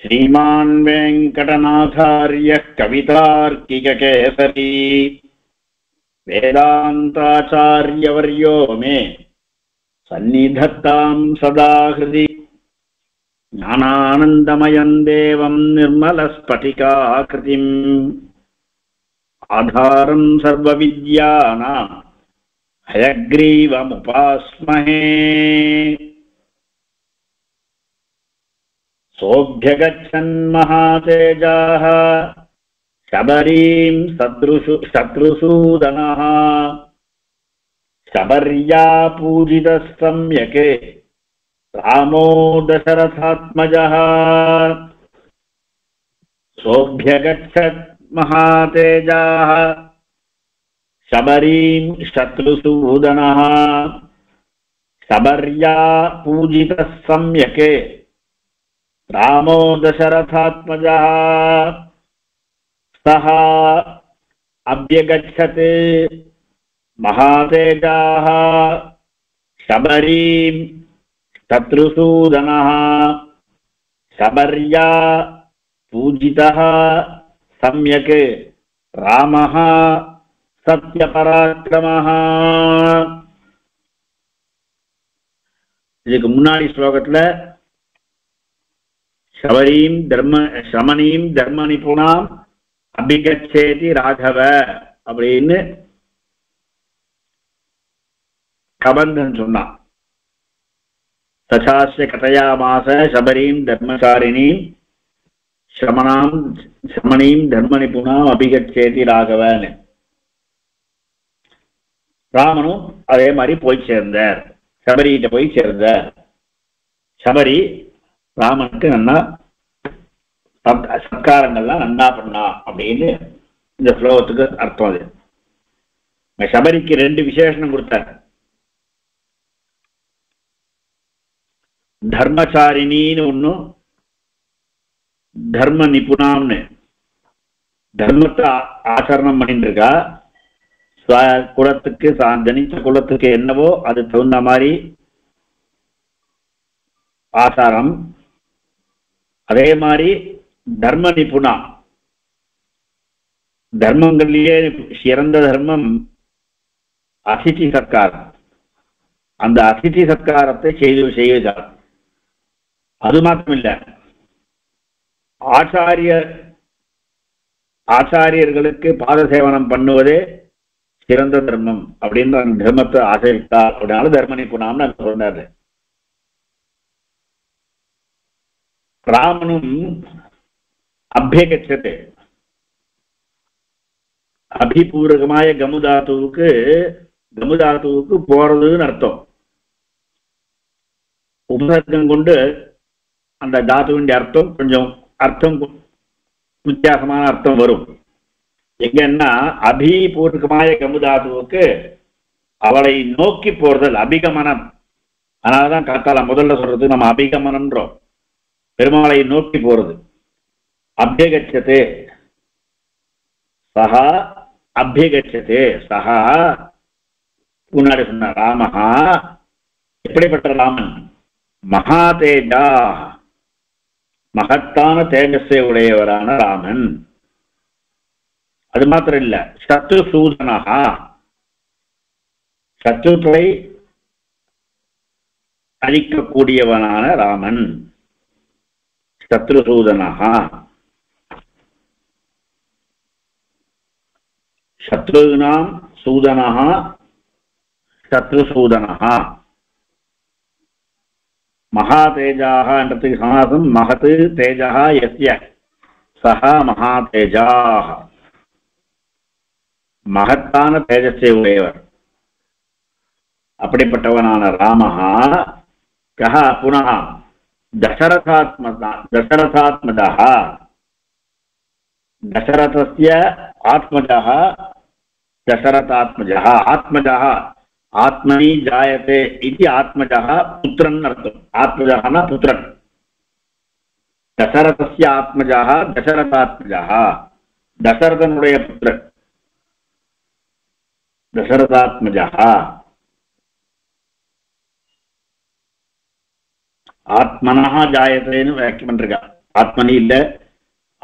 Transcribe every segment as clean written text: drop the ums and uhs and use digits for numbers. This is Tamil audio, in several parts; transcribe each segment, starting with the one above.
श्रीमान् वेङ्कटनाथार्यः कवितार्किककेसरी वेदान्ताचार्यवर्यो मे सन्निधत्तां सदा हृदि ज्ञानानन्दमयं देवं निर्मलस्फटिकाकृतिम् आधारं सर्वविद्यानां हयग्रीवमुपास्महे सोऽभ्यगच्छन्महातेजाः शबरीं शत्रुसूदनः शबर्या पूजितः सम्यक् रामो दशरथात्मजः सोऽभ्यगच्छत् महातेजाः शबरीं शत्रुसूदनः शबर्या पूजितः सम्यक् रामो दशरथात्मजः सः अभ्यगच्छत् महातेजाः शबरीं शत्रुसूदनः शबर्या पूजितः सम्यक् रामः सत्यपराक्रमः. இதுக்கு முன்னாடி ஸ்லோகத்துல சமணீம் தர்ம நிபுணாம் அபிகச்சேதி ராகவ அப்படின்னு கபந்தன் சொன்னான். சசாஸ்ய கதையாமாச சபரீம் தர்மசாரிணீம் சமணீம் தர்ம நிபுணாம் அபிகச்சேதி ராகவன்னு. ராமனும் அதே மாதிரி போய் சேர்ந்தார், சபரிகிட்ட போய் சேர்ந்தார். சபரி ராமனுக்கு நன்னா சத்காரங்கள்லாம் நன்னா பண்ணா அப்படின்னு இந்த ஸ்லோகத்துக்கு அர்த்தம். அது சபரிக்கு ரெண்டு விசேஷனம் கொடுத்தார். தர்மசாரிணின்னு ஒன்னும் தர்ம நிபுணாம்னு. தர்மத்தை ஆச்சரணம் பண்ணிட்டு இருக்கா. குலத்துக்கு ஜனித்த குலத்துக்கு என்னவோ அது தகுந்த மாதிரி ஆச்சாரம். அதே மாதிரி தர்ம நிபுணா, தர்மங்கள்லயே சிறந்த தர்மம் அதிதி சத்காரம். அந்த அதிதி சத்காரத்தை செய்தார். அது மாத்திரமில்ல, ஆச்சாரியர்களுக்கு பாத சேவனம் பண்ணுவதே சிறந்த தர்மம் அப்படின்னு அந்த தர்மத்தை ஆச்சரித்தார். அப்படினால தர்ம நிபுணாம்னு அங்க சொன்னாரு. ராமனும் அபியகச்சது, அபிபூர்வகமாய கமுதாத்துவுக்கு போறதுன்னு அர்த்தம். உபசர்க்கம் கொண்டு அந்த தாத்துவின் அர்த்தம் வித்தியாசமான அர்த்தம் வரும். எங்கன்னா அபிபூர்வகமாய கமுதாத்துவுக்கு அவளை நோக்கி போறதல் அபிகமனம். அதனாலதான் காத்தால முதல்ல சொல்றது நம்ம அபிகமனம்ன்றோம், பெருமாளை நோக்கி போறது. அபியகச்சதே சஹா, அபியகச்சதே சஹா. முன்னாடி சொன்ன ராமஹா எப்படிப்பட்ட ராமன்? மகாதேஜா, மகத்தான தேஜஸை உடையவரான ராமன். அது மாத்திரம் இல்ல, சத்ருசூதனஹா, சத்ருக்களை அழிக்கக்கூடியவனான ராமன். சத்ருசூதனஹா, சத்ருனாம் சூதனஹா சத்ருசூதனஹா. மகாதேஜாக என்றதுக்கு சமாசம் மகத் தேஜா யஸ்ய சஹா மகாதேஜாக. மகத்தான தேஜஸை உடையவர் அப்படிப்பட்டவனான ராமஹா. கஹ புனः தசரதாத்மஜः, தசரதஸ்ய ஆத்மஜः தசரதாத்மஜः. ஆத்மஜः ஆத்மனி ஜாயதே இது ஆத்மஜः புத்திரன் அர்த்தம். ஆத்மஜः புத்திரன். தசரதஸ்ய ஆத்மஜः தசரதாத்மஜः, தசரதனுடைய புத்திரன் தசரதாத்மஜः. ஆத்மனஹ ஜாயதேன்னு வாக்கியம் பண்றா. ஆத்மனி இல்ல,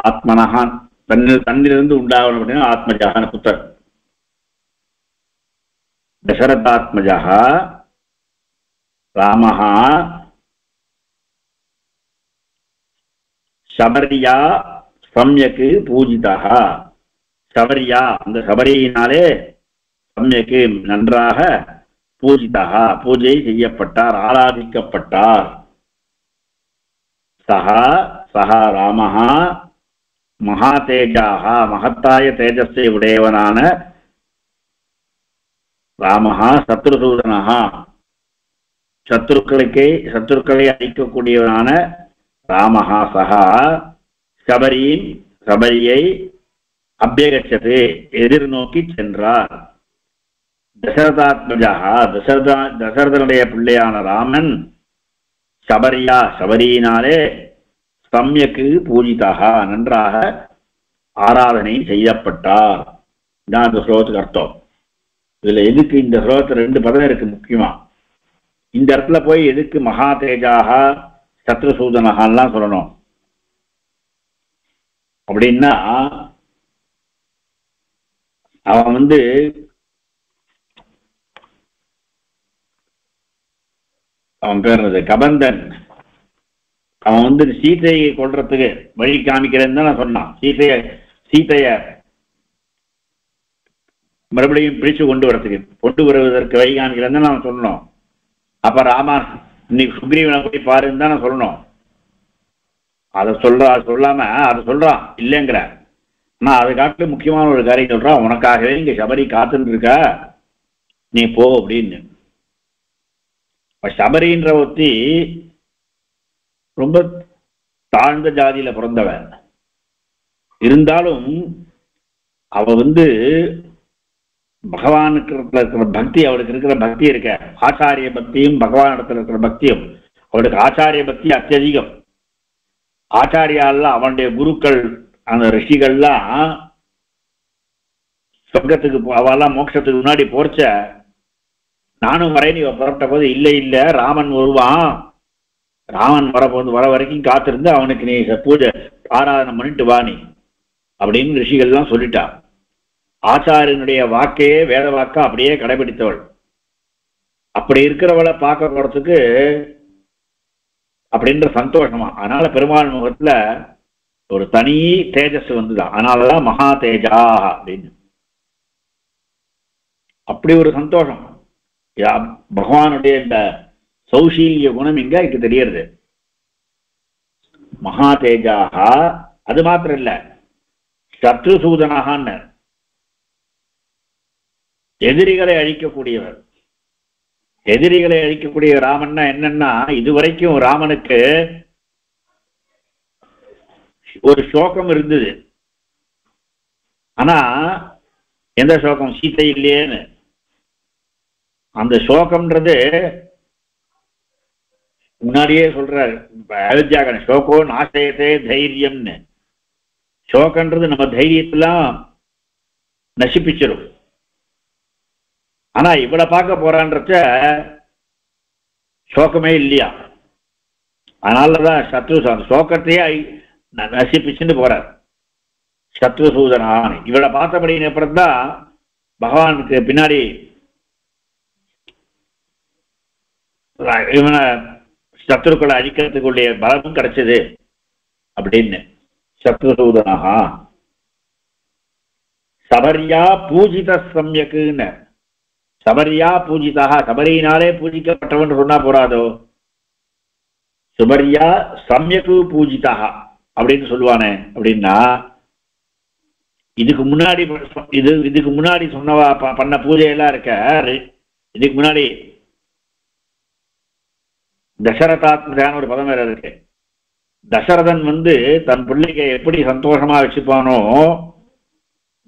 ஆத்மனஹான் தன்னிலிருந்து உண்டாகணும் அப்படின்னா ஆத்மஜான புத்தர். தசரதாத்மஜா ராமஹா சபரியா சம்யக்கு பூஜிதா. சபரியா, அந்த சபரியினாலே சம்யக்கு நன்றாக பூஜிதா பூஜை செய்யப்பட்டார், ஆராதிக்கப்பட்டார். சஹா சஹா ராமஹா மகா தேஜாக மகத்தாய தேஜஸை உடையவனான ராமஹா சத்ருசூதனஹா சத்துருக்களை அழிக்கக்கூடியவனான ராமஹா சஹா சபரியை அபியகச்சது எதிர்நோக்கி சென்றார். தசரதாத்மஜா தசரதனுடைய பிள்ளையான ராமன் சபரியினாலே சம்யக்கு பூஜிதாக நன்றாக ஆராதனை செய்யப்பட்டார். இதான் அந்த ஸ்லோகத்துக்கு அர்த்தம். இதுல எதுக்கு இந்த ஸ்லோகத்துல 2 பதம் இருக்கு முக்கியமா. இந்த இடத்துல போய் எதுக்கு மகா தேஜாக சத்ருசூதனஹான்லாம் சொல்லணும் அப்படின்னா, அவன் அவன் பேர் கபந்தன். அவன் சீதையை கொல்றதுக்கு வழி காமிக்கிறேன்னு தான் நான் சொன்னான். சீதைய மறுபடியும் பிடிச்சு கொண்டு வருவதற்கு வழி காமிக்கிறேன்னு தான் நான் சொன்னோம். அப்ப ராமா இன்னைக்கு சுக்ரீவனை போய் பாருன்னு தான் நான் சொல்லணும். அதை சொல்லாம அதை சொல்றான் இல்லைங்கிற. ஆனா அதை காட்டிலும் முக்கியமான ஒரு காரியம் சொல்றான், உனக்காகவே இங்க சபரி காத்துட்டு இருக்கா, நீ போ அப்படின்னு. சபரின்ற ஒருத்தி ரொம்ப தாழ்ந்த ஜாதியில பிறந்தவன் இருந்தாலும் அவ பகவானுக்கு இருக்கிற பக்தி, அவளுக்கு இருக்கிற பக்தி இருக்க, ஆச்சாரிய பக்தியும் பகவான் இடத்துல இருக்கிற பக்தியும், அவளுக்கு ஆச்சாரிய பக்தி அத்தியதிகம். ஆச்சாரியாலாம் அவனுடைய குருக்கள் அந்த ரிஷிகள்லாம் சொர்க்கத்துக்கு அவெல்லாம் மோட்சத்துக்கு முன்னாடி போர்ச்ச நானும் வரேன் இவ புறப்பட்ட போது இல்லை ராமன் வருவான், ராமன் வர வரைக்கும் காத்திருந்து அவனுக்கு நீ பூஜை ஆராதனை பண்ணிட்டு வா நீ அப்படின்னு ரிஷிகள்லாம் சொல்லிட்டா. ஆச்சாரியனுடைய வாக்கையே வேத வாக்கா அப்படியே கடைபிடித்தவள். அப்படி இருக்கிறவளை பார்க்க போறதுக்கு அப்படின்ற சந்தோஷமா. அதனால பெருமாள் முகத்துல ஒரு தனி தேஜஸ் வந்துதான். அதனாலதான் மகா தேஜா அப்படின்னு. அப்படி ஒரு சந்தோஷம் பகவானுடைய இந்த சௌஷீல்ய குணம் இங்க எனக்கு தெரியறது. மகா தேஜாக அது மாத்திரம் இல்ல, சத்ருசூதனாகன்னு எதிரிகளை அழிக்கக்கூடியவர். எதிரிகளை அழிக்கக்கூடிய ராமன்னா என்னன்னா, இதுவரைக்கும் ராமனுக்கு ஒரு சோகம் இருந்தது. ஆனா எந்த சோகம்? சீத்தை இல்லையேன்னு. அந்த சோகம்ன்றது முன்னாடியே சொல்றாரு அயோத்தியாகன், சோகோ நாசயத்தே தைரியம்னு. சோகன்றது நம்ம தைரியத்தெல்லாம் நசிப்பிச்சிடும். ஆனா இவளை பார்க்க போறான்றச்ச சோகமே இல்லையா. அதனாலதான் அந்த சோகத்தையே நசிப்பிச்சுன்னு போறார் சத்ருசூதனான். இவளை பார்த்தபடின்னு அப்புறம்தான் பகவானுக்கு பின்னாடி இவனை சத்ருக்களை அழிக்கிறதுக்குள்ள பலமும் கிடைச்சது அப்படின்னு. சத்ருசூதனாக சபரியா பூஜித சம்யக்குன்னு. சபரியா பூஜிதாக, சபரியினாலே பூஜிக்கப்பட்டவன் சொன்னா போறாதோ, சுபரியா சம்யக்கு பூஜிதாக அப்படின்னு சொல்லுவானே. அப்படின்னா இதுக்கு முன்னாடி சொன்னவா பண்ண பூஜையெல்லாம் இருக்க. இதுக்கு முன்னாடி தசரதாத்மஜான ஒரு பதம் வேற இருக்கு. தசரதன் தன் பிள்ளைக்கு எப்படி சந்தோஷமா வச்சுப்பானோ,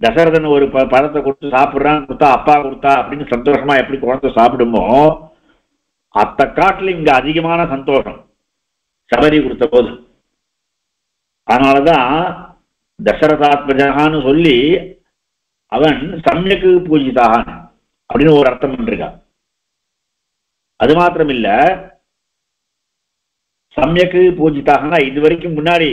தசரதன் ஒரு பழத்தை கொடுத்து சாப்பிட்றான், கொடுத்தா அப்பா கொடுத்தா அப்படின்னு சந்தோஷமா எப்படி குழந்தை சாப்பிடுமோ, அத்த காட்டுல இங்க அதிகமான சந்தோஷம் சபரி கொடுத்த போது. அதனாலதான் தசரதாத்மஜகான்னு சொல்லி அவன் சம்யக்கு பூஜிதான் அப்படின்னு ஒரு அர்த்தம் பண்ணிருக்கான். அது மாத்திரம் இல்ல, சமயக்கு பூஜிதாகனா இதுவரைக்கும் முன்னாடி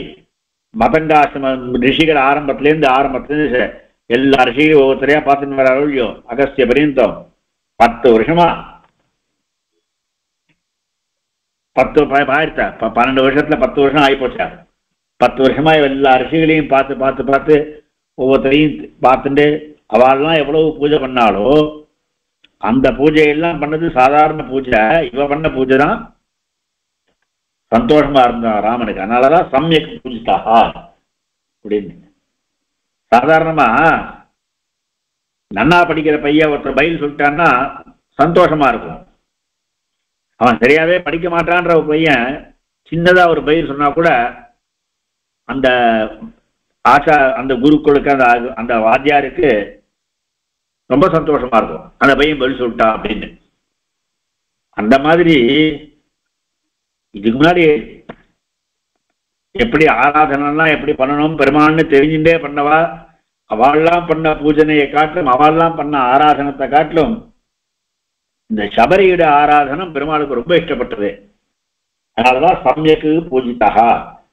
மதங்காசிரம ரிஷிகள் ஆரம்பத்திலேருந்து எல்லா ரிஷிகளும் ஒவ்வொருத்தரையா பார்த்துன்னு வர இல்லையோ அகஸ்திய பரியந்தம் 10 வருஷமா 12 வருஷத்துல 10 வருஷம் ஆகிப்போச்சா. 10 வருஷமா எல்லா ரிஷிகளையும் பார்த்து ஒவ்வொருத்தரையும் பார்த்துட்டு அவள்லாம் எவ்வளவு பூஜை பண்ணாலோ அந்த பூஜையெல்லாம் பண்ணது சாதாரண பூஜை. இவ பண்ண பூஜை தான் சந்தோஷமா இருந்தான் ராமனுக்கு. அதனாலதான் சமயக் பூஜிதாகா அப்படின்னு. சாதாரணமா நன்னா படிக்கிற பையன் ஒருத்தர் பதில் சொல்லிட்டான்னா சந்தோஷமா இருக்கும். அவன் சரியாவே படிக்க மாட்டான்ற ஒரு பையன் சின்னதா ஒரு பதில் சொன்னா கூட அந்த அந்த குருக்களுக்கு அந்த வாத்தியாருக்கு ரொம்ப சந்தோஷமா இருக்கும், அந்த பையன் பதில் சொல்லிட்டான் அப்படின்னு. அந்த மாதிரி இதுக்கு முன்னாடி எப்படி ஆராதனைலாம் எப்படி பண்ணணும் பெருமான்னு தெரிஞ்சுட்டே பண்ணவா அவள்லாம் பண்ண பூஜனையை காட்டிலும் அவள்லாம் பண்ண ஆராதனத்தை காட்டிலும் இந்த சபரியோட ஆராதனம் பெருமாளுக்கு ரொம்ப இஷ்டப்பட்டது. அதனாலதான் சமயக்கு பூஜிதா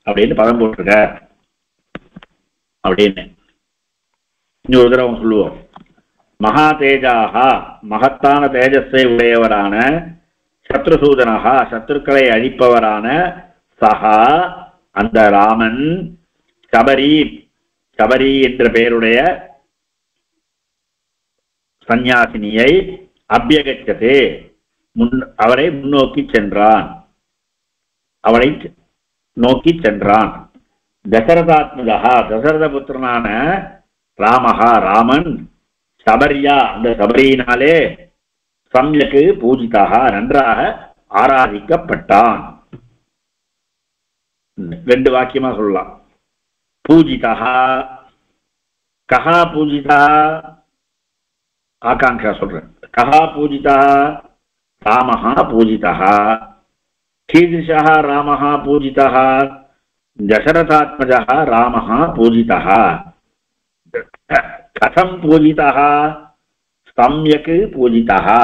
அப்படின்னு பதம் போட்டிருக்க அப்படின்னு. இன்னொரு தடவை சொல்லுவோம். மகா தேஜாகா மகத்தான தேஜஸை உடையவரான சத்ருசூதனகா சத்ருக்களை அழிப்பவரான சகா அந்த ராமன் சபரி என்ற பெயருடைய சந்நியாசினியை அபியகச்சதே அவரை முன்னோக்கி சென்றான், அவளை நோக்கி சென்றான். தசரதாத்மஜா தசரத புத்திரனான ராமஹா ராமன் சபரியா அந்த சபரியினாலே சம்யக்கு பூஜிதாக நன்றாக ஆராதிக்கப்பட்டான். 2 வாக்கியமா சொல்லலாம். பூஜிதா கஹா பூஜிதா ஆகாங்ஷா சொல்றேன். கஹா பூஜிதா ராமஹா பூஜிதா கீதृशः ராமஹா பூஜிதா தசரதாத்மஜः ராமஹா பூஜிதா கதம் பூஜிதா சம்யக் பூஜிதா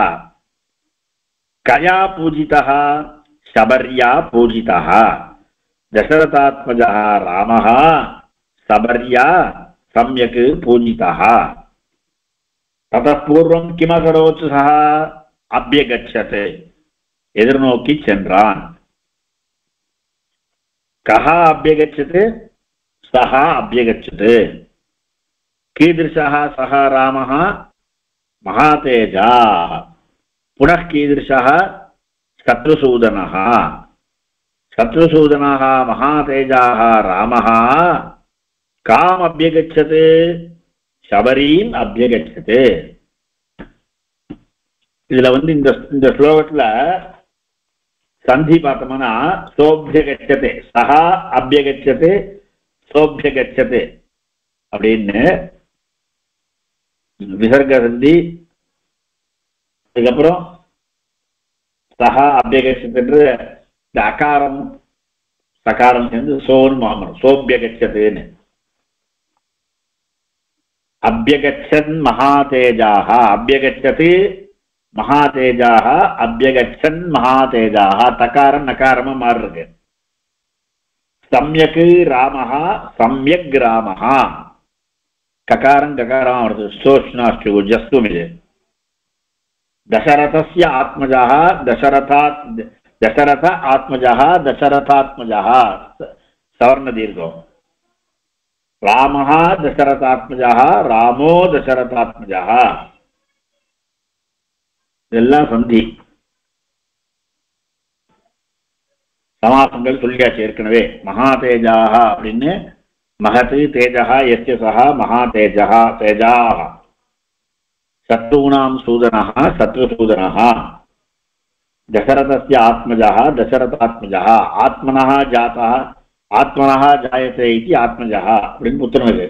கயா பூஜிதா சபர்யா பூஜிதா தசரதாத்மஜः ராமः சபர்யா சம்யக் பூஜிதா ததः பூர்வம் கிமகரோத் சஹ அபியகச்சத் எதிர்நோக்கி சென்றான். கஹா அபியகச்சத் சஹா அபியகச்சத் कीदृशः सः रामः महातेजा पुनः कीदृशः शत्रुसूदनः महातेजाः रामः काम् अभ्यगच्छत् शबरीम् अभ्यगच्छत्. இதுல இந்த ஸ்லோகத்துல சந்தி பார்த்தோம்னா சோபியகச்சதே சஹா அபியகச்சதே சோபியகச்சதே அப்படின்னு விசர்க சந்தி. அதுக்கப்புறம் சஹா அபியகச்சது இந்த அகாரம் சகாரம் சேர்ந்து சோன்னு மாமரம் சோபியகச்சதுன்னு. அபியகச்சன் மகாதேஜாக அபியகச்சது மகாதேஜாக அபியகச்சன் மகாதேஜாக தகாரம் நகாரமா மாறுறது. சம்யக் ராமஹா சம்யக் ராமஹா ககாரம் ககாரம் வருது சோஷ்ணாஷ்டு ஜஸ்தும் இது. தசரதஸ்ய ஆத்மஜः தசரத ஆத்மஜः தசரதாத்மஜः சவர்ண தீர்க்கம். ராமஹா தசரதாத்மஜः ராமோ தசரதாத்மஜः இதெல்லாம் சந்தி சமாசங்கள் சொல்லியாச்சு ஏற்கனவே. மகாதேஜாக அப்படின்னு மகத் தேஜா எஸ்ய சஹா மகாதேஜா தேஜாः சத்ருணாம் சூதனः சத்ருசூதனः தசரதஸ்ய ஆத்மஜः தசரதாத்மஜः ஆத்மனः ஜாதः ஆத்மனः ஜாயதே இதி ஆத்மஜः அப்படின்னு புத்திரன் இது.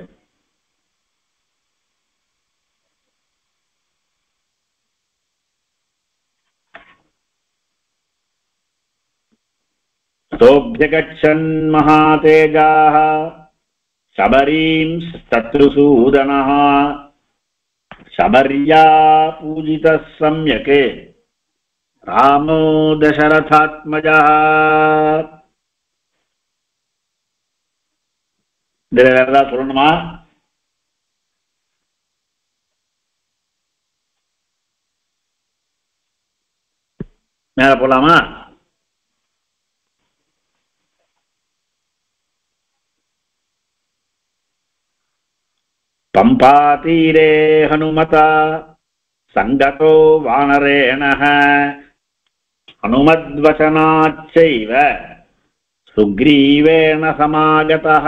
சோப்யகச்சன் மகாதேஜாः சபரீம் சத்ருசூதனः சபர்யா பூஜிதः சம்யக் ராமோ தசரதாத்மஜः இதுல வேற ஏதாவது சொல்லணுமா? மேல போலாமா? பம்பாதீரே ஹனுமதா சங்கதோ வானரேணஹ ஹனுமத்வசனாச்சைவ சுக்ரீவேண சமாகதः.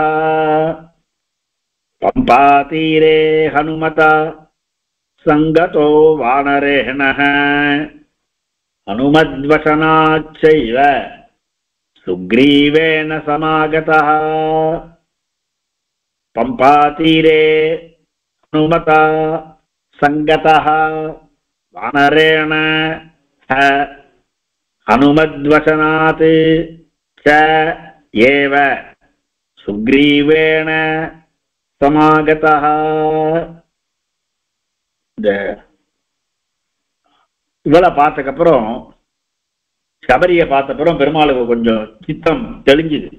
பம்பாதீரே ஹனுமதா சங்கதோ வானரேணஹ ஹனுமத்வசனாச்சைவ சுக்ரீவேண சமாகதः. பம்பாதீரே ஹனுமதா சங்கதः வானரேண ஹனுமத்வசனாத் ச ஏவ சுக்ரீவேண சமாகதः. இந்த இவளை பார்த்ததுக்கப்புறம் சபரியை பார்த்தப்புறம் பெருமாளுக்கு கொஞ்சம் சித்தம் தெளிஞ்சுது.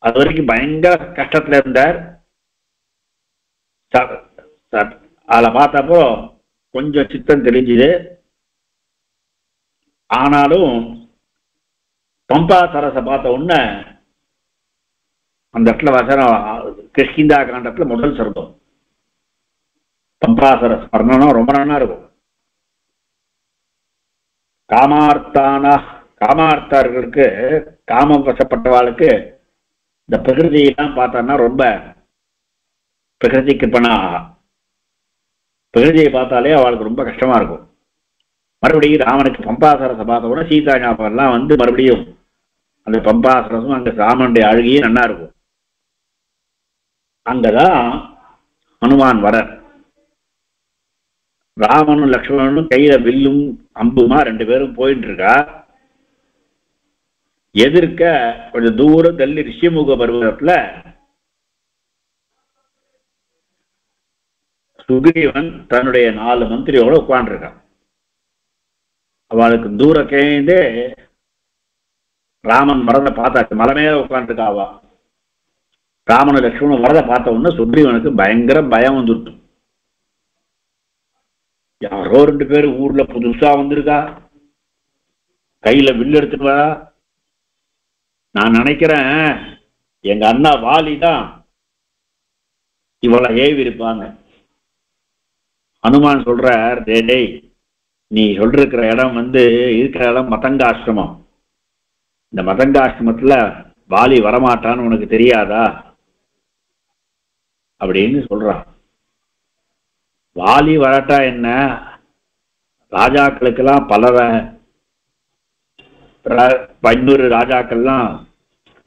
அது வரைக்கும் பயங்கர கஷ்டத்துல இருந்தார். அதில் பார்த்தப்போ கொஞ்சம் சித்தம் தெளிஞ்சுது. ஆனாலும் பம்பா சரசை பார்த்த உடனே அந்த இடத்துல வசனம் கிஷ்கிந்தா காண்டத்துல முதல் சர்க்கம் பம்பா சரஸ் வர்ணனம் ரொம்ப நல்லா இருக்கும். காமார்த்தார்களுக்கு காமம் வசப்பட்டவாளுக்கு இந்த பிரகிருதியெல்லாம் பார்த்தோன்னா ரொம்ப பிரகிருதிக்கு பண்ண பிரகிருதியை பார்த்தாலே அவளுக்கு ரொம்ப கஷ்டமா இருக்கும். மறுபடியும் ராமனுக்கு பம்பாசரசை பார்த்த உடனே சீதா ஞாபகம் எல்லாம் வந்து மறுபடியும் அந்த பம்பாசரசும் அங்க ராமனுடைய அழுகியும் நல்லா இருக்கும். அங்கதான் ஹனுமான் வர ராமனும் லக்ஷ்மணனும் கையில வில்லும் அம்புமா 2 பேரும் போயிட்டு இருக்கா. எதிர்க்க கொஞ்சம் தூரம் தள்ளி ரிஷிமுக பர்வதத்துல சுக்ரீவன் தன்னுடைய 4 மந்திரியோட உட்காந்துருக்கான். அவளுக்கு தூரக்கேந்தே ராமன் வரத பார்த்தாச்சு. மலை மேல உட்காந்துருக்கா அவ. ராமன் லட்சுமணன் வரத பார்த்த உடனே சுக்ரீவனுக்கு பயங்கர பயம் வந்துட்டு. யாரோ 2 பேர் ஊர்ல புதுசா வந்திருக்கா, கையில வில்லு எடுத்துட்டு வரா. நான் நினைக்கிறேன் எங்க அண்ணா வாலிதான் இவளை ஏவி இருப்பாங்க. ஹனுமான் சொல்றார், டேய் நீ சொல்லிருக்கிற இடம் இருக்கிற இடம் மதங்காசிரமம். இந்த மதங்காசிரமத்துல வாலி வரமாட்டான்னு உனக்கு தெரியாதா அப்படின்னு சொல்றான். வாலி வரட்டா என்ன, ராஜாக்களுக்கெல்லாம் பல 500 ராஜாக்கள்லாம்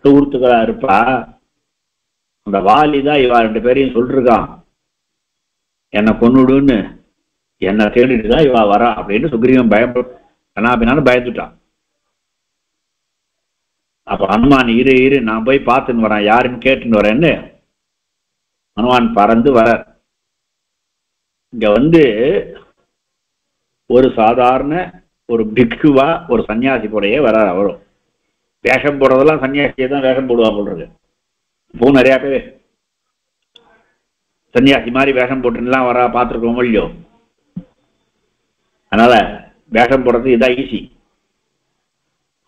சுகூர்த்துக்களா இருப்பா. அந்த வாலி தான் இவா 2 பேரையும் சொல்லிருக்கான், என்னை கொன்னுடுன்னு என்னை தேடிட்டு தான் இவா வரா அப்படின்னு சுக்ரீவன் பயப்படான்னு பயந்துட்டான். அப்ப ஹனுமான் இரு நான் போய் பார்த்துன்னு வரேன், யாருன்னு கேட்டுன்னு வரேன்னு ஹனுமான் பறந்து வர. இங்க ஒரு சாதாரண ஒரு பிக்ஷுவா ஒரு சன்னியாசி போடையே வர. அவரும் வேஷம் போடுறதெல்லாம் சன்னியாசியை தான் வேஷம் போடுவா போடுறது. இப்போ நிறைய பேர் சன்னியாசி மாதிரி வேஷம் போட்டுலாம் வரா, பார்த்துருக்கோம் இல்லையோ. அதனால வேஷம் போடுறது இதான் ஈஸி.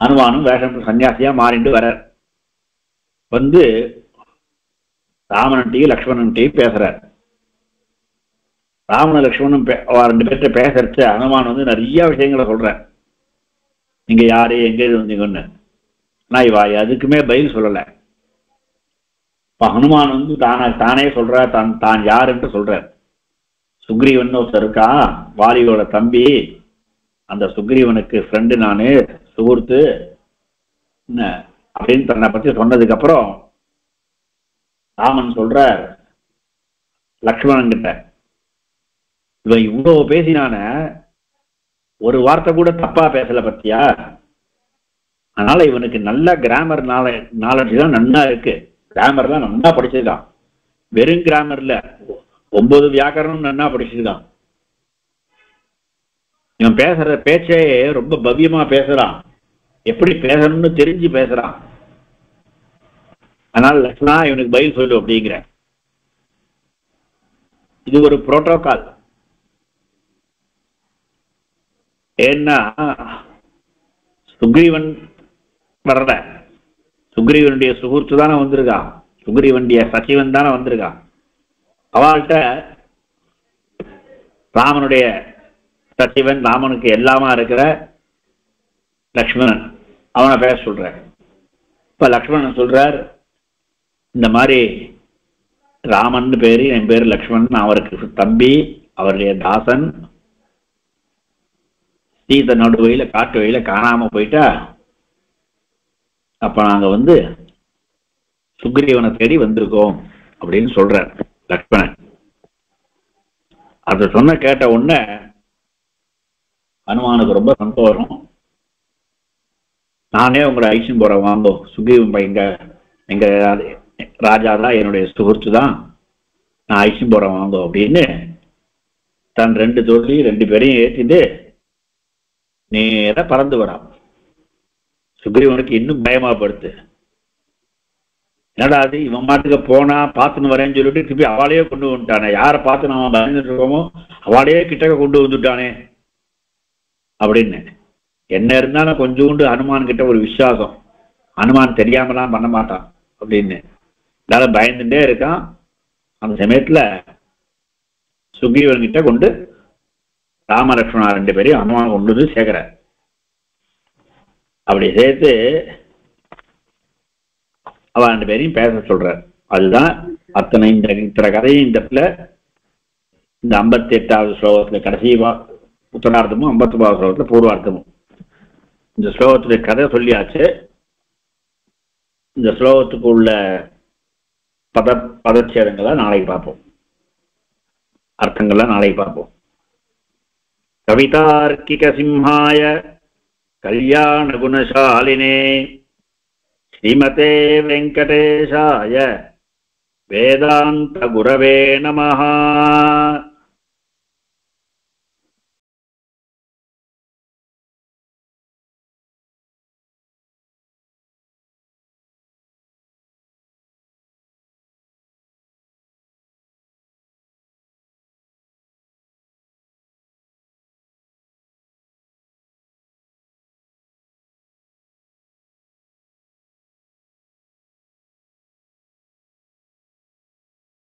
ஹனுமானும் வேஷம் சன்னியாசியா மாறிட்டு வர ராமன்ட்டையும் லக்ஷ்மணன்ட்டையும் பேசுறார். ராமன லக்ஷ்மணன் 2 பேர்கிட்ட பேசுறச்ச ஹனுமான் நிறைய விஷயங்களை சொல்ற. நீங்க யாரு எங்க வந்தீங்கன்னு. ஆனா இவா அதுக்குமே பதில் சொல்லல. இப்ப ஹனுமான் தானே சொல்ற, தான் யாருன்னு சொல்ற. சுக்ரீவன் ஒருத்தர் இருக்கான், வாலியோட தம்பி. அந்த சுக்ரீவனுக்கு ஃப்ரெண்டு நானு, சுகூர்த்து அப்படின்னு தன்னை பத்தி சொன்னதுக்கு அப்புறம் ராமன் சொல்ற லக்ஷ்மணன் கிட்ட, இவன் இவ்வளவு பேசினான ஒரு வார்த்தை கூட தப்பா பேசல பத்தியா. அதனால இவனுக்கு நல்ல கிராமர் நாலேஜ் தான் நல்லா இருக்கு. கிராமர்லாம் நல்லா படிச்சிருக்கான். வெறும் கிராமர்ல 9 வியாக்கரணம் நல்லா படிச்சிருக்கான். இவன் பேசுற பேச்சே ரொம்ப பவ்யமா பேசுறான், எப்படி பேசணும்னு தெரிஞ்சு பேசுறான். அதனால லக்ஷ்மணா இவனுக்கு பதில் சொல்லு அப்படிங்கிற. இது ஒரு புரோட்டோகால். ஏன்னா சுக்ரீவன் வரல, சுக்ரீவனுடைய சுகூர்த்து தானே வந்திருக்கான், சுக்ரீவனுடைய சச்சிவன் தானே வந்திருக்கான். அவள்கிட்ட ராமனுடைய சச்சிவன், ராமனுக்கு எல்லாமா இருக்கிற லக்ஷ்மணன், அவனை பேச சொல்ற. இப்ப லக்ஷ்மணன் சொல்றார், இந்த மாதிரி ராமன் பேரு, என் பேரு லக்ஷ்மணன், அவருக்கு தம்பி, அவருடைய தாசன், சீதை நடுவையில காட்டு வழியில காணாம போயிட்டா, அப்ப நாங்க சுக்ரீவனை தேடி வந்திருக்கோம் அப்படின்னு சொல்றார் லக்ஷ்மணன். அதை கேட்ட உடனே ஹனுமானுக்கு ரொம்ப சந்தோஷம். நானே உங்களை ஐஷன் போற வாங்கோ, சுக்ரீவன் எங்க ராஜா தான் என்னுடைய சுகூர்த்து தான், நான் ஐஷன் போற வாங்கோ அப்படின்னு தன் 2 தோழி 2 பேரையும் ஏற்றிட்டு நேர பறந்து வரான். சுக்ரீவனுக்கு இன்னும் பயமா படுத்து, என்னடா அது இவன் மாட்டுக்கு போனா பார்த்துன்னு வரேன்னு சொல்லிட்டு திருப்பி அவளையே கொண்டு வந்துட்டானே, யாரை பார்த்து நம்ம பயந்துட்டு இருக்கோமோ அவளையே கிட்டக்க கொண்டு வந்துட்டானே அப்படின்னு. என்ன இருந்தாலும் கொஞ்சோண்டு ஹனுமான் கிட்ட ஒரு விசுவாசம், ஹனுமான் தெரியாமலாம் பண்ண மாட்டான் அப்படின்னு எல்லாரும் பயந்துட்டே இருக்கான். அந்த சமயத்துல சுக்ரீவன் கிட்ட கொண்டு ராமலட்சுமணா 2 பேரையும் ஹனுமான் கொண்டு வந்து சேர்க்கிற. அப்படி சேர்த்து அவ 2 பேரையும் பேச சொல்ற. அதுதான் அத்தனை இத்தனை கதையும் இந்த 58வது ஸ்லோகத்துல கடைசி உத்தரார்த்தமும் 59வது ஸ்லோகத்துல பூர்வார்த்தமும் இந்த ஸ்லோகத்துல கதை சொல்லியாச்சு. இந்த ஸ்லோகத்துக்கு உள்ள பதச்சேதங்களை நாளைக்கு பார்ப்போம், அர்த்தங்கள்லாம் நாளைக்கு பார்ப்போம். கவிதார்க்கிக சிம்ஹாய கல்யாண குணசாலினே ஸ்ரீமதே வெங்கடேஷாய வேதாந்த குரவே நமஹ.